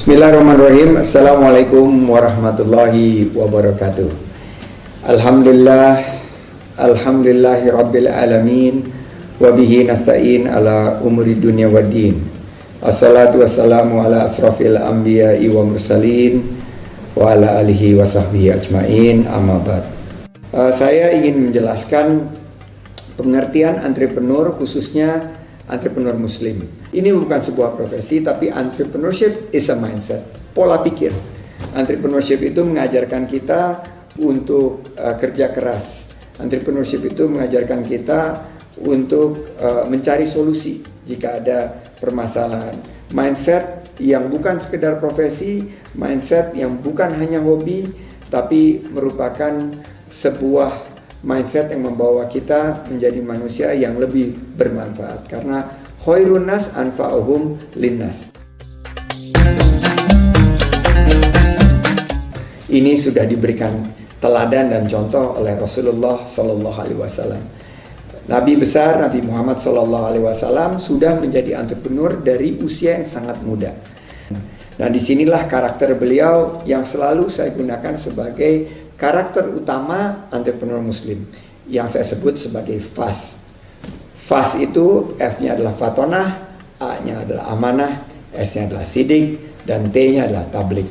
Bismillahirrahmanirrahim. Assalamualaikum warahmatullahi wabarakatuh. Alhamdulillahi rabbil alamin. Wabihi nasta'in ala umuri dunia waddin. Assalatu wassalamu ala asrafil anbiya'i wa mursalin wa ala alihi wa sahbihi ajma'in, amma ba'd. Saya ingin menjelaskan pengertian entrepreneur, khususnya entrepreneur muslim. Ini bukan sebuah profesi, tapi entrepreneurship is a mindset, pola pikir. Entrepreneurship itu mengajarkan kita untuk kerja keras. Entrepreneurship itu mengajarkan kita untuk mencari solusi jika ada permasalahan. Mindset yang bukan sekedar profesi, mindset yang bukan hanya hobi, tapi merupakan sebuah mindset yang membawa kita menjadi manusia yang lebih bermanfaat, karena khairun nas anfa'uhum linnas. Ini sudah diberikan teladan dan contoh oleh Rasulullah Sallallahu Alaihi Wasallam. Nabi besar Nabi Muhammad Sallallahu Alaihi Wasallam sudah menjadi entrepreneur dari usia yang sangat muda. Nah, disinilah karakter beliau yang selalu saya gunakan sebagai karakter utama entrepreneur muslim, yang saya sebut sebagai FAST. FAST itu F-nya adalah fatonah, A-nya adalah amanah, S-nya adalah sidik, dan T-nya adalah tablik.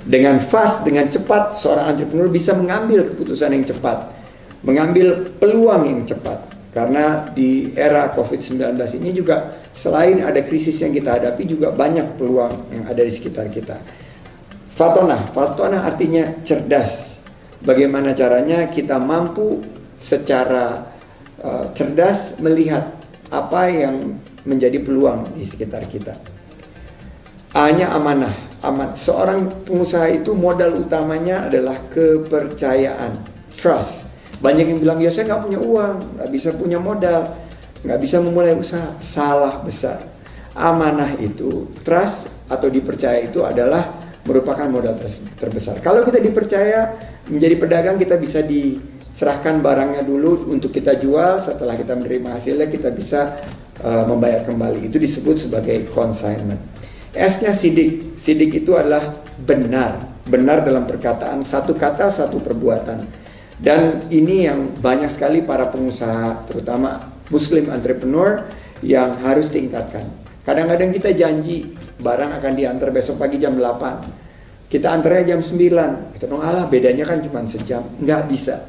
Dengan FAST, dengan cepat, seorang entrepreneur bisa mengambil keputusan yang cepat, mengambil peluang yang cepat. Karena di era COVID-19 ini juga, selain ada krisis yang kita hadapi, juga banyak peluang yang ada di sekitar kita. Fatonah artinya cerdas. Bagaimana caranya kita mampu secara cerdas melihat apa yang menjadi peluang di sekitar kita. A-nya amanah. Seorang pengusaha itu modal utamanya adalah kepercayaan, trust. Banyak yang bilang, ya saya nggak punya uang, nggak bisa punya modal, nggak bisa memulai usaha. Salah besar. Amanah itu, trust atau dipercaya itu adalah merupakan modal terbesar. Kalau kita dipercaya menjadi pedagang, kita bisa diserahkan barangnya dulu untuk kita jual. Setelah kita menerima hasilnya, kita bisa membayar kembali. Itu disebut sebagai consignment. S-nya sidik. Sidik itu adalah benar. Benar dalam perkataan, satu kata, satu perbuatan. Dan ini yang banyak sekali para pengusaha, terutama muslim entrepreneur, yang harus ditingkatkan. Kadang-kadang kita janji barang akan diantar besok pagi jam 8. Kita antarnya jam 9. Kita bilang, alah bedanya kan cuma sejam. Nggak bisa.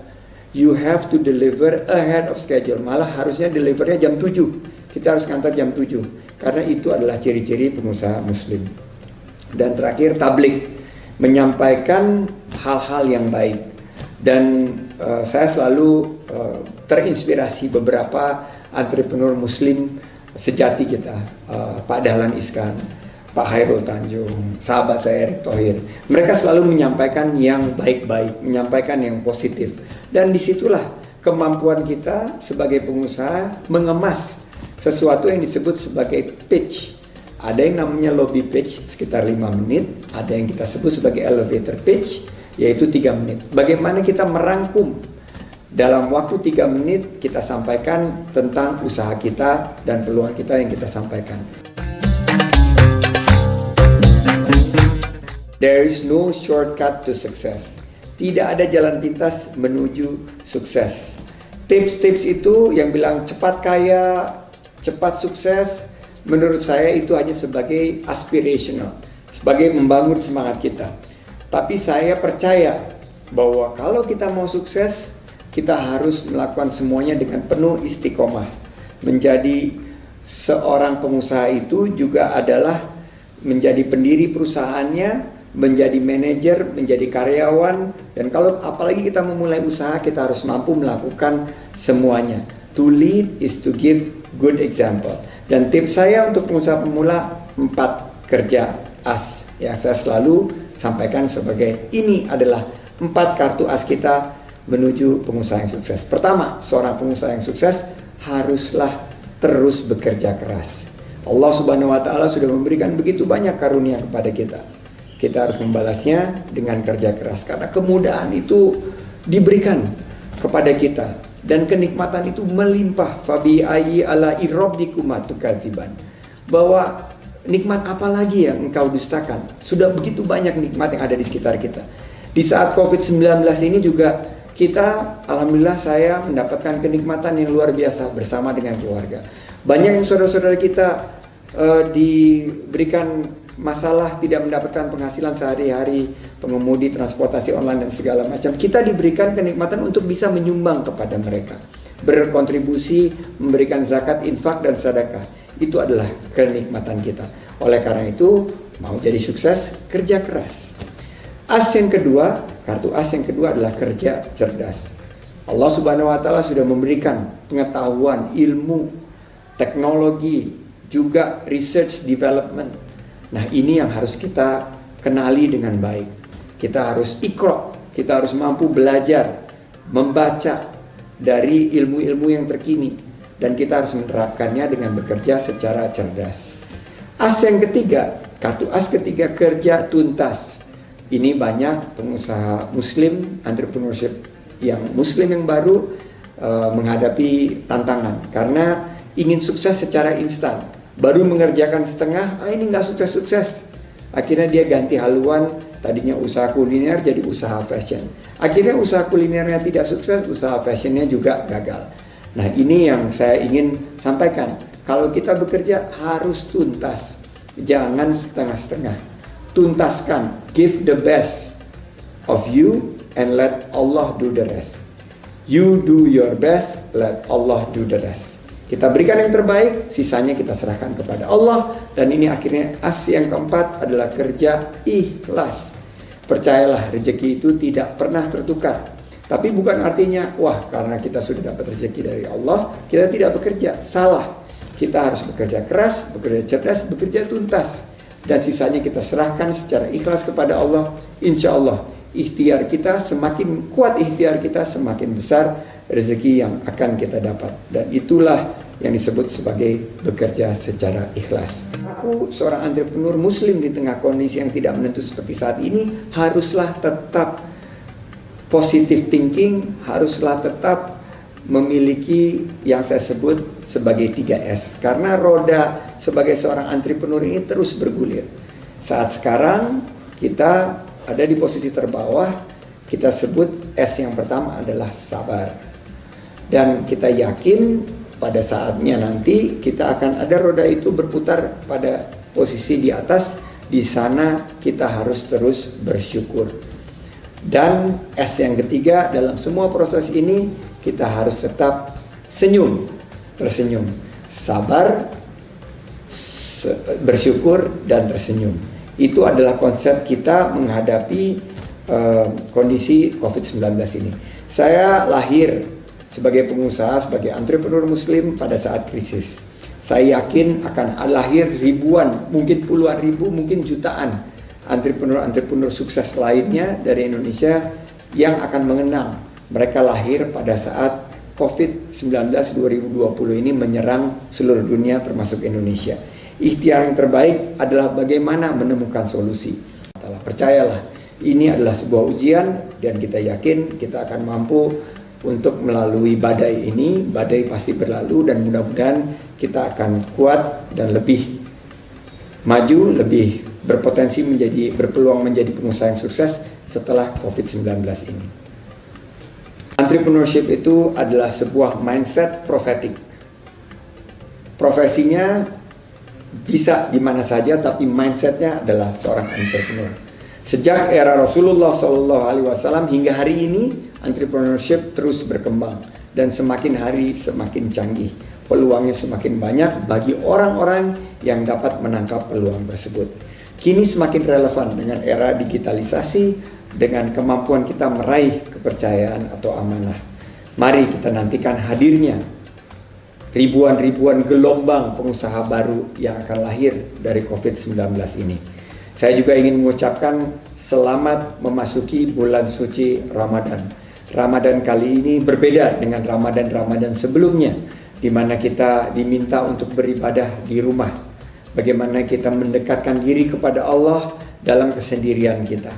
You have to deliver ahead of schedule. Malah harusnya delivernya jam 7. Kita harus ngantar jam 7. Karena itu adalah ciri-ciri pengusaha muslim. Dan terakhir, tablik. Menyampaikan hal-hal yang baik. Dan saya selalu terinspirasi beberapa entrepreneur muslim sejati kita, Pak Dahlan Iskan, Pak Hairul Tanjung, sahabat saya Erick Thohir. Mereka selalu menyampaikan yang baik-baik, menyampaikan yang positif. Dan disitulah kemampuan kita sebagai pengusaha mengemas sesuatu yang disebut sebagai pitch. Ada yang namanya lobby pitch sekitar 5 menit, ada yang kita sebut sebagai elevator pitch, yaitu 3 menit. Bagaimana kita merangkum dalam waktu 3 menit kita sampaikan tentang usaha kita dan peluang kita yang kita sampaikan. There is no shortcut to success. Tidak ada jalan pintas menuju sukses. Tips-tips itu yang bilang cepat kaya, cepat sukses, menurut saya itu hanya sebagai aspirational, sebagai membangun semangat kita. Tapi saya percaya bahwa kalau kita mau sukses, kita harus melakukan semuanya dengan penuh istiqomah. Menjadi seorang pengusaha itu juga adalah menjadi pendiri perusahaannya, menjadi manajer, menjadi karyawan. Dan kalau apalagi kita memulai usaha, kita harus mampu melakukan semuanya. To lead is to give good example. Dan tips saya untuk pengusaha pemula, 4 kerja as yang saya selalu sampaikan sebagai ini adalah 4 kartu as kita menuju pengusaha yang sukses. Pertama, seorang pengusaha yang sukses haruslah terus bekerja keras. Allah Subhanahu wa Ta'ala sudah memberikan begitu banyak karunia kepada kita. Kita harus membalasnya dengan kerja keras, karena kemudahan itu diberikan kepada kita dan kenikmatan itu melimpah. Fabi ayyi ala rabbikuma tukadziban. Bahwa nikmat apa lagi yang engkau dustakan? Sudah begitu banyak nikmat yang ada di sekitar kita. Di saat COVID-19 ini juga kita, alhamdulillah saya mendapatkan kenikmatan yang luar biasa bersama dengan keluarga. Banyak yang saudara-saudara kita diberikan masalah tidak mendapatkan penghasilan sehari-hari, pengemudi transportasi online dan segala macam. Kita diberikan kenikmatan untuk bisa menyumbang kepada mereka, berkontribusi, memberikan zakat, infak dan sedekah. Itu adalah kenikmatan kita. Oleh karena itu, mau jadi sukses, kerja keras. As yang kedua, kartu as yang kedua adalah kerja cerdas. Allah Subhanahu wa taala sudah memberikan pengetahuan, ilmu, teknologi, juga research development. Nah, ini yang harus kita kenali dengan baik. Kita harus iqra, kita harus mampu belajar, membaca dari ilmu-ilmu yang terkini, dan kita harus menerapkannya dengan bekerja secara cerdas. As yang ketiga, kartu as ketiga, kerja tuntas. Ini banyak pengusaha muslim, entrepreneurship yang muslim yang baru menghadapi tantangan karena ingin sukses secara instan. Baru mengerjakan setengah, ini nggak sukses-sukses. Akhirnya dia ganti haluan, tadinya usaha kuliner jadi usaha fashion. Akhirnya usaha kulinernya tidak sukses, usaha fashionnya juga gagal. Nah, ini yang saya ingin sampaikan. Kalau kita bekerja harus tuntas, jangan setengah-setengah. Tuntaskan, give the best of you and let Allah do the rest. You do your best, let Allah do the rest. Kita berikan yang terbaik, sisanya kita serahkan kepada Allah. Dan ini akhirnya as yang keempat adalah kerja ikhlas. Percayalah, rezeki itu tidak pernah tertukar. Tapi bukan artinya, wah karena kita sudah dapat rezeki dari Allah, kita tidak bekerja. Salah. Kita harus bekerja keras, bekerja cerdas, bekerja tuntas. Dan sisanya kita serahkan secara ikhlas kepada Allah. Insya Allah, ikhtiar kita semakin kuat, ikhtiar kita semakin besar rezeki yang akan kita dapat. Dan itulah yang disebut sebagai bekerja secara ikhlas. Aku seorang entrepreneur muslim di tengah kondisi yang tidak menentu seperti saat ini, haruslah tetap positive thinking, haruslah tetap memiliki yang saya sebut sebagai 3S. Karena roda sebagai seorang entrepreneur ini terus bergulir. Saat sekarang kita ada di posisi terbawah, kita sebut S yang pertama adalah sabar. Dan kita yakin pada saatnya nanti kita akan ada roda itu berputar pada posisi di atas. Di sana kita harus terus bersyukur. Dan S yang ketiga, dalam semua proses ini kita harus tetap senyum, tersenyum, sabar, bersyukur dan tersenyum. Itu adalah konsep kita menghadapi kondisi COVID-19 ini. Saya lahir sebagai pengusaha, sebagai entrepreneur muslim pada saat krisis. Saya yakin akan lahir ribuan, mungkin puluhan ribu, mungkin jutaan entrepreneur sukses lainnya dari Indonesia yang akan mengenang. Mereka lahir pada saat COVID-19 2020 ini menyerang seluruh dunia termasuk Indonesia. Ikhtiar yang terbaik adalah bagaimana menemukan solusi. Percayalah, ini adalah sebuah ujian dan kita yakin kita akan mampu untuk melalui badai ini. Badai pasti berlalu dan mudah-mudahan kita akan kuat dan lebih maju, lebih berpotensi berpeluang menjadi pengusaha yang sukses setelah COVID-19 ini. Entrepreneurship itu adalah sebuah mindset prophetic. Profesinya bisa di mana saja, tapi mindsetnya adalah seorang entrepreneur. Sejak era Rasulullah SAW hingga hari ini, entrepreneurship terus berkembang dan semakin hari semakin canggih. Peluangnya semakin banyak bagi orang-orang yang dapat menangkap peluang tersebut. Kini semakin relevan dengan era digitalisasi, dengan kemampuan kita meraih kepercayaan atau amanah. Mari kita nantikan hadirnya ribuan-ribuan gelombang pengusaha baru yang akan lahir dari COVID-19 ini. Saya juga ingin mengucapkan selamat memasuki bulan suci Ramadan. Ramadan kali ini berbeda dengan Ramadan sebelumnya, di mana kita diminta untuk beribadah di rumah. Bagaimana kita mendekatkan diri kepada Allah dalam kesendirian kita.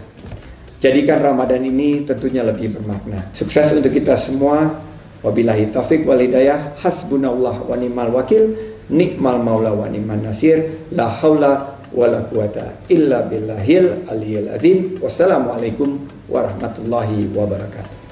Jadikan Ramadan ini tentunya lebih bermakna. Sukses untuk kita semua. Wabillahi taufiq wal hidayah. Hasbunallah wa ni'mal wakil. ni'mal maula wa ni'man nasir, la haula wala quwata illa billahil aliyil azim. Wassalamualaikum warahmatullahi wabarakatuh.